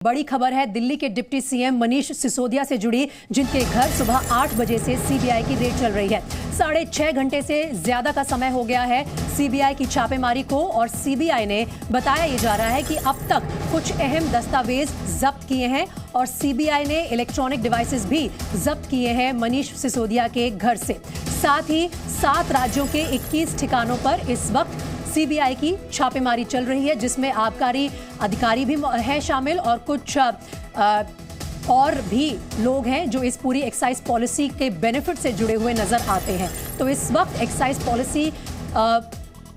बड़ी खबर है दिल्ली के डिप्टी सीएम मनीष सिसोदिया से जुड़ी, जिनके घर सुबह 8 बजे से सीबीआई की रेड चल रही है। 6.5 घंटे से ज्यादा का समय हो गया है सीबीआई की छापेमारी को, और सीबीआई ने बताया ये जा रहा है कि अब तक कुछ अहम दस्तावेज जब्त किए हैं और सीबीआई ने इलेक्ट्रॉनिक डिवाइसेस भी जब्त किए हैं मनीष सिसोदिया के घर से। साथ ही 7 राज्यों के 21 ठिकानों पर इस वक्त सीबीआई की छापेमारी चल रही है, जिसमें आबकारी अधिकारी भी हैं शामिल और कुछ और भी लोग हैं जो इस पूरी एक्साइज पॉलिसी के बेनिफिट से जुड़े हुए नजर आते हैं। तो इस वक्त एक्साइज पॉलिसी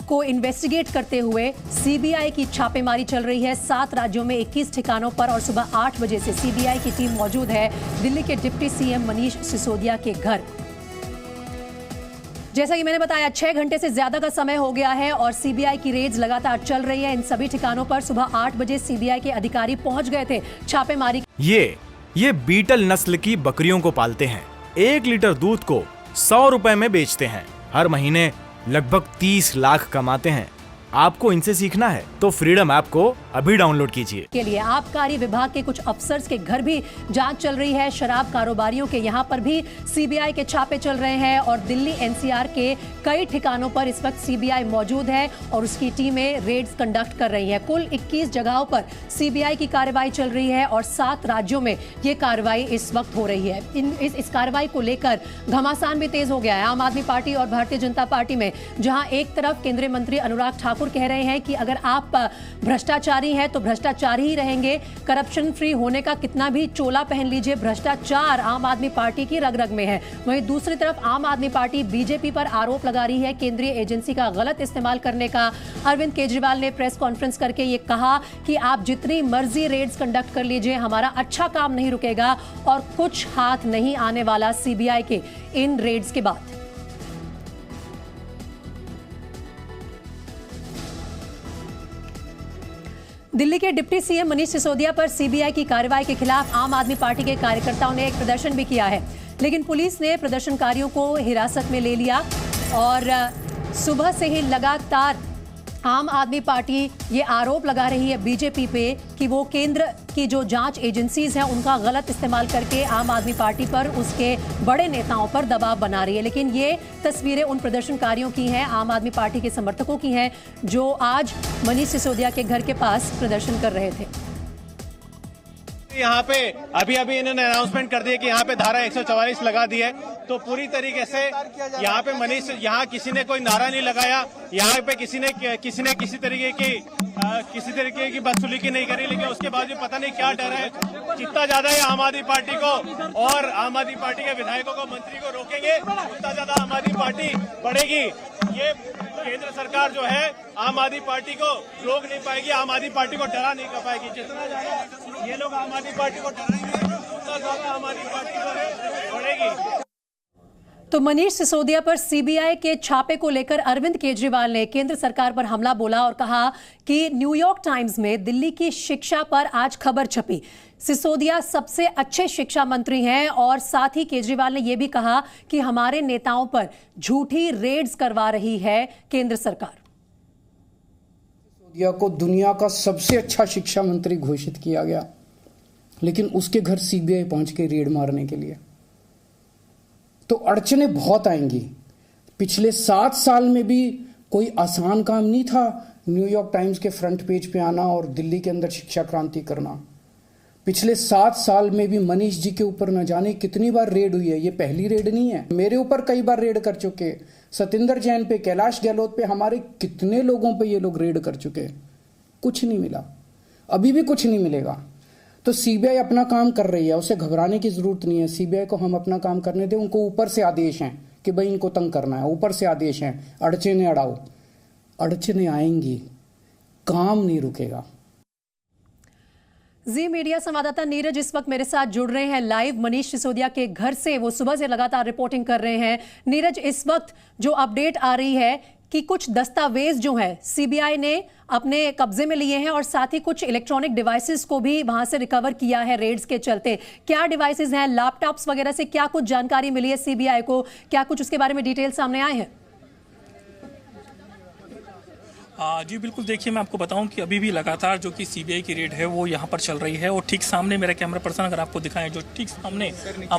को इन्वेस्टिगेट करते हुए सीबीआई की छापेमारी चल रही है 7 राज्यों में 21 ठिकानों पर, और सुबह 8 बजे से सीबीआई की टीम मौजूद है दिल्ली के डिप्टी सीएम मनीष सिसोदिया के घर। जैसा कि मैंने बताया 6 घंटे से ज्यादा का समय हो गया है और सीबीआई की रेड्स लगातार चल रही है। इन सभी ठिकानों पर सुबह 8 बजे सीबीआई के अधिकारी पहुंच गए थे छापेमारी। ये बीटल नस्ल की बकरियों को पालते हैं। 1 लीटर दूध को 100 रुपए में बेचते हैं। हर महीने लगभग 30 लाख कमाते हैं। आपको इनसे सीखना है तो फ्रीडम ऐप को अभी डाउनलोड कीजिए। के लिए आबकारी विभाग के कुछ अफसर्स के घर भी जांच चल रही है। शराब कारोबारियों के यहाँ पर भी सीबीआई के छापे चल रहे हैं और दिल्ली एनसीआर के कई ठिकानों पर इस वक्त सीबीआई मौजूद है और उसकी टीमें रेड्स कंडक्ट कर रही हैं। कुल 21 जगहों पर सीबीआई की कार्रवाई चल रही है और 7 राज्यों में ये कार्रवाई इस वक्त हो रही है। इस कार्रवाई को लेकर घमासान भी तेज हो गया है आम आदमी पार्टी और भारतीय जनता पार्टी में, जहां एक तरफ केंद्रीय मंत्री अनुराग ठाकुर कह रहे हैं कि अगर आप भ्रष्टाचारी हैं तो भ्रष्टाचारी ही रहेंगे, करप्शन फ्री होने का कितना भी चोला पहन लीजिए, भ्रष्टाचार आम आदमी पार्टी की रग रग में है। वहीं दूसरी तरफ आम आदमी पार्टी बीजेपी पर आरोप लगा रही है केंद्रीय एजेंसी का गलत इस्तेमाल करने का। अरविंद केजरीवाल ने प्रेस कॉन्फ्रेंस करके ये कहा कि आप जितनी मर्जी रेड्स कंडक्ट कर लीजिए, हमारा अच्छा काम नहीं रुकेगा और कुछ हाथ नहीं आने वाला सीबीआई के इन रेड्स के बाद। दिल्ली के डिप्टी सीएम मनीष सिसोदिया पर सीबीआई की कार्रवाई के खिलाफ आम आदमी पार्टी के कार्यकर्ताओं ने एक प्रदर्शन भी किया है, लेकिन पुलिस ने प्रदर्शनकारियों को हिरासत में ले लिया और सुबह से ही लगातार आम आदमी पार्टी ये आरोप लगा रही है बीजेपी पे कि वो केंद्र की जो जांच एजेंसीज हैं उनका गलत इस्तेमाल करके आम आदमी पार्टी पर उसके बड़े नेताओं पर दबाव बना रही है। लेकिन ये तस्वीरें उन प्रदर्शनकारियों की हैं, आम आदमी पार्टी के समर्थकों की हैं, जो आज मनीष सिसोदिया के घर के पास प्रदर्शन कर रहे थे। यहाँ पे अभी इन्होंने अनाउंसमेंट कर दिया कि यहाँ पे धारा 144 लगा दी है, तो पूरी तरीके से यहाँ पे मनीष, यहाँ किसी ने कोई नारा नहीं लगाया, यहाँ पे किसी ने किसी तरीके की बदसलूकी नहीं करी, लेकिन उसके बाद भी पता नहीं क्या डर है। जितना ज्यादा है आम आदमी पार्टी को और आम आदमी पार्टी के विधायकों को, मंत्री को रोकेंगे, उतना ज्यादा आम आदमी पार्टी बढ़ेगी। ये केंद्र सरकार जो है आम आदमी पार्टी को रोक नहीं पाएगी, आम आदमी पार्टी को डरा नहीं कर पाएगी। जितना ज्यादा ये लोग आम आदमी पार्टी को डराएंगे, उतना ज्यादा आम आदमी पार्टी को बढ़ेगी। तो मनीष सिसोदिया पर सीबीआई के छापे को लेकर अरविंद केजरीवाल ने केंद्र सरकार पर हमला बोला और कहा कि न्यूयॉर्क टाइम्स में दिल्ली की शिक्षा पर आज खबर छपी, सिसोदिया सबसे अच्छे शिक्षा मंत्री हैं, और साथ ही केजरीवाल ने यह भी कहा कि हमारे नेताओं पर झूठी रेड्स करवा रही है केंद्र सरकार। सिसोदिया को दुनिया का सबसे अच्छा शिक्षा मंत्री घोषित किया गया, लेकिन उसके घर सीबीआई पहुंच के रेड मारने के लिए। तो अड़चनें बहुत आएंगी। पिछले 7 साल में भी कोई आसान काम नहीं था न्यूयॉर्क टाइम्स के फ्रंट पेज पे आना और दिल्ली के अंदर शिक्षा क्रांति करना। पिछले 7 साल में भी मनीष जी के ऊपर न जाने कितनी बार रेड हुई है। ये पहली रेड नहीं है, मेरे ऊपर कई बार रेड कर चुके, सतिंदर जैन पे, कैलाश गहलोत पे, हमारे कितने लोगों पे ये लोग रेड कर चुके। कुछ नहीं मिला, अभी भी कुछ नहीं मिलेगा। तो सीबीआई अपना काम कर रही है, उसे घबराने की जरूरत नहीं है। सीबीआई को हम अपना काम करने दें। उनको ऊपर से आदेश हैं कि भाई इनको तंग करना है, ऊपर से आदेश हैं, अड़चने अड़ाओ। अड़चने आएंगी, काम नहीं रुकेगा। जी मीडिया संवाददाता नीरज इस वक्त मेरे साथ जुड़ रहे हैं लाइव मनीष सिसोदिया के घर से। वो सुबह से लगातार रिपोर्टिंग कर रहे हैं। नीरज, इस वक्त जो अपडेट आ रही है कि कुछ दस्तावेज जो है सीबीआई ने अपने कब्जे में लिए हैं और साथ ही कुछ इलेक्ट्रॉनिक डिवाइसेस को भी वहां से रिकवर किया है रेड्स के चलते। क्या डिवाइसेस हैं, लैपटॉप्स वगैरह से क्या कुछ जानकारी मिली है सीबीआई को? क्या कुछ उसके बारे में डिटेल सामने आए हैं? जी बिल्कुल, देखिए मैं आपको बताऊं कि अभी भी लगातार जो कि सीबीआई की रेड है वो यहाँ पर चल रही है और ठीक सामने मेरा कैमरा पर्सन अगर आपको दिखाएं, जो ठीक सामने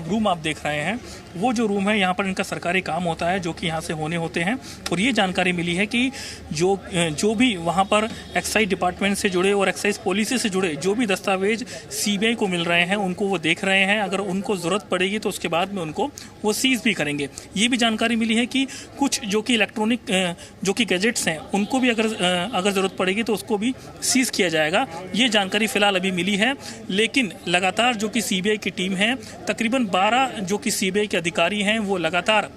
रूम आप देख रहे हैं वो जो रूम है यहाँ पर इनका सरकारी काम होता है जो कि यहाँ से होने होते हैं। और ये जानकारी मिली है कि जो भी वहाँ पर एक्साइज डिपार्टमेंट से जुड़े और एक्साइज पॉलिसी से जुड़े जो भी दस्तावेज सीबीआई को मिल रहे हैं उनको वो देख रहे हैं। अगर उनको ज़रूरत पड़ेगी तो उसके बाद में उनको वो सीज भी करेंगे। ये भी जानकारी मिली है कि कुछ जो कि इलेक्ट्रॉनिक जो कि गैजेट्स हैं उनको भी अगर ज़रूरत पड़ेगी तो उसको भी सीज किया जाएगा। ये जानकारी फिलहाल अभी मिली है, लेकिन लगातार जो कि सीबीआई की टीम है, तकरीबन 12 जो कि सीबीआई के अधिकारी हैं वो लगातार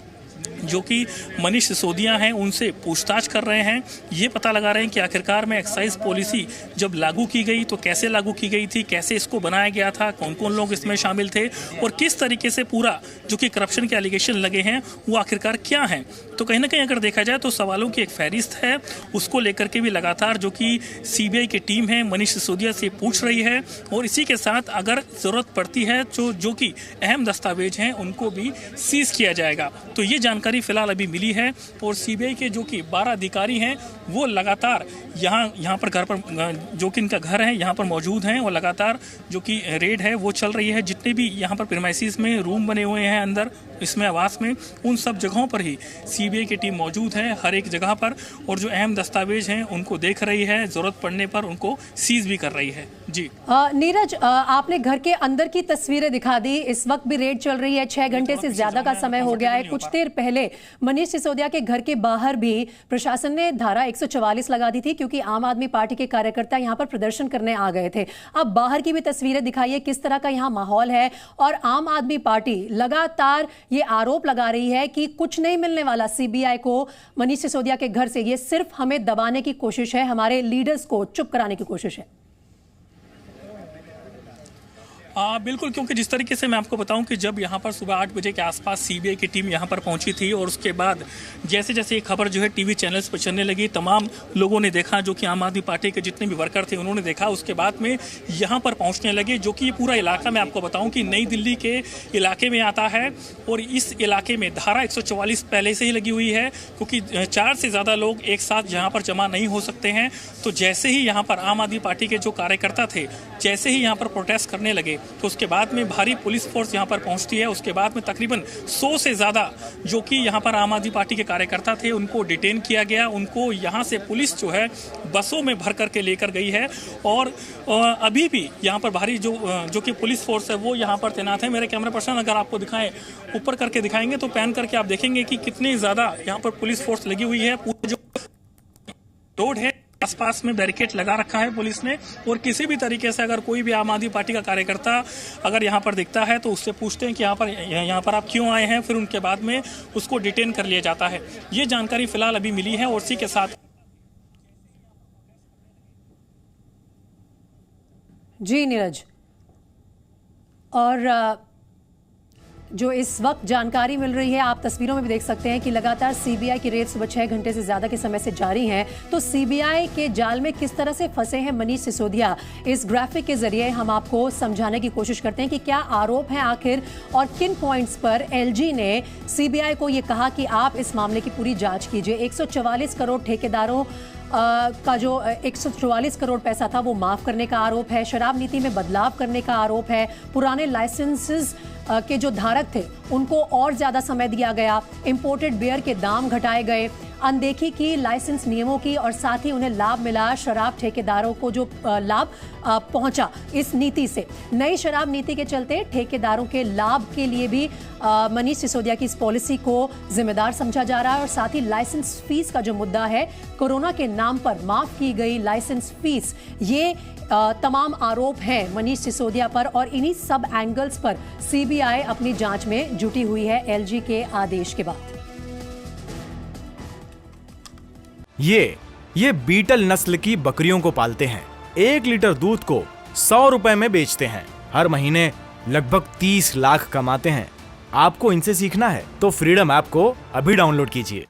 जो कि मनीष सिसोदिया हैं उनसे पूछताछ कर रहे हैं। ये पता लगा रहे हैं कि आखिरकार में एक्साइज पॉलिसी जब लागू की गई तो कैसे लागू की गई थी, कैसे इसको बनाया गया था, कौन कौन लोग इसमें शामिल थे और किस तरीके से पूरा जो कि करप्शन के एलिगेशन लगे हैं वो आखिरकार क्या हैं। तो कहीं ना कहीं अगर देखा जाए तो सवालों की एक फहरिस्त है, उसको लेकर के भी लगातार जो कि सीबीआई की टीम है मनीष सिसोदिया से पूछ रही है। और इसी के साथ अगर ज़रूरत पड़ती है तो जो कि अहम दस्तावेज हैं उनको भी सीज किया जाएगा। तो ये जानकारी फिलहाल अभी मिली है और सीबीआई के जो कि 12 अधिकारी हैं वो लगातार यहाँ पर घर पर जो कि इनका घर है यहाँ पर मौजूद हैं और लगातार जो कि रेड है वो चल रही है। जितने भी यहाँ पर प्रीमाइसिस में रूम बने हुए हैं अंदर इसमें आवास में, उन सब जगहों पर ही सीबीआई की टीम मौजूद है हर एक जगह पर और जो अहम दस्तावेज हैं उनको देख रही है, जरूरत पड़ने पर उनको सीज भी कर रही है। जी नीरज, आपने घर के अंदर की तस्वीरें दिखा दी। इस वक्त भी रेड चल रही है, 6 घंटे से ज्यादा का समय हो गया है। कुछ देर पहले मनीष सिसोदिया के घर के बाहर भी प्रशासन ने धारा 144 लगा दी थी क्योंकि आम आदमी पार्टी के कार्यकर्ता यहां पर प्रदर्शन करने आ गए थे। अब बाहर की भी तस्वीरें दिखाइए, किस तरह का यहां माहौल है। और आम आदमी पार्टी लगातार ये आरोप लगा रही है कि कुछ नहीं मिलने वाला सीबीआई को मनीष सिसोदिया के घर से, ये सिर्फ हमें दबाने की कोशिश है, हमारे लीडर्स को चुप कराने की कोशिश है। बिल्कुल, क्योंकि जिस तरीके से मैं आपको बताऊं कि जब यहाँ पर सुबह 8 बजे के आसपास सीबीआई की टीम यहाँ पर पहुंची थी और उसके बाद जैसे जैसे ये खबर जो है टीवी चैनल्स पर चलने लगी, तमाम लोगों ने देखा, जो कि आम आदमी पार्टी के जितने भी वर्कर थे उन्होंने देखा। उसके बाद में यहाँ पर पहुँचने लगे, जो कि ये पूरा इलाका मैं आपको बताऊँ कि नई दिल्ली के इलाके में आता है और इस इलाके में धारा 144 पहले से ही लगी हुई है क्योंकि 4 से ज़्यादा लोग एक साथ यहाँ पर जमा नहीं हो सकते हैं। तो जैसे ही यहाँ पर आम आदमी पार्टी के जो कार्यकर्ता थे जैसे ही यहाँ पर प्रोटेस्ट करने लगे तो उसके बाद में भारी पुलिस फोर्स यहाँ पर पहुँचती है। उसके बाद में तकरीबन 100 से ज़्यादा जो कि यहाँ पर आम आदमी पार्टी के कार्यकर्ता थे उनको डिटेन किया गया। उनको यहाँ से पुलिस जो है बसों में भर करके लेकर गई है और अभी भी यहाँ पर भारी जो कि पुलिस फोर्स है वो यहाँ पर तैनात है। मेरे कैमरा पर्सन अगर आपको दिखाएं, ऊपर करके दिखाएंगे तो पैन करके आप देखेंगे कि कितनी ज़्यादा यहाँ पर पुलिस फोर्स लगी हुई है। पूरा जो रोड है आसपास में बैरिकेड लगा रखा है पुलिस ने और किसी भी तरीके से अगर कोई भी आम आदमी पार्टी का कार्यकर्ता अगर यहाँ पर दिखता है तो उससे पूछते हैं कि यहाँ पर आप क्यों आए हैं, फिर उनके बाद में उसको डिटेन कर लिया जाता है। ये जानकारी फिलहाल अभी मिली है और इसी के साथ जी नीरज, और जो इस वक्त जानकारी मिल रही है आप तस्वीरों में भी देख सकते हैं कि लगातार सीबीआई की रेड सुबह 6 घंटे से ज्यादा के समय से जारी है। तो सीबीआई के जाल में किस तरह से फंसे हैं मनीष सिसोदिया, इस ग्राफिक के जरिए हम आपको समझाने की कोशिश करते हैं कि क्या आरोप है आखिर और किन पॉइंट्स पर एलजी ने सीबीआई को यह कहा कि आप इस मामले की पूरी जांच कीजिए। 144 करोड़ ठेकेदारों का जो 144 करोड़ पैसा था वो माफ करने का आरोप है, शराब नीति में बदलाव करने का आरोप है, पुराने लाइसेंसेस के जो धारक थे उनको और ज्यादा समय दिया गया, इंपोर्टेड बियर के दाम घटाए गए, अनदेखी की लाइसेंस नियमों की और साथ ही उन्हें लाभ मिला, शराब ठेकेदारों को जो लाभ पहुंचा इस नीति से। नई शराब नीति के चलते ठेकेदारों के लाभ के लिए भी मनीष सिसोदिया की इस पॉलिसी को जिम्मेदार समझा जा रहा है। और साथ ही लाइसेंस फीस का जो मुद्दा है, कोरोना के नाम पर माफ की गई लाइसेंस फीस, ये तमाम आरोप हैं मनीष सिसोदिया पर और इन्हीं सब एंगल्स पर सीबीआई अपनी जांच में जुटी हुई है एलजी के आदेश के बाद। ये बीटल नस्ल की बकरियों को पालते हैं। 1 लीटर दूध को 100 रुपए में बेचते हैं। हर महीने लगभग 30 लाख कमाते हैं। आपको इनसे सीखना है तो फ्रीडम ऐप को अभी डाउनलोड कीजिए।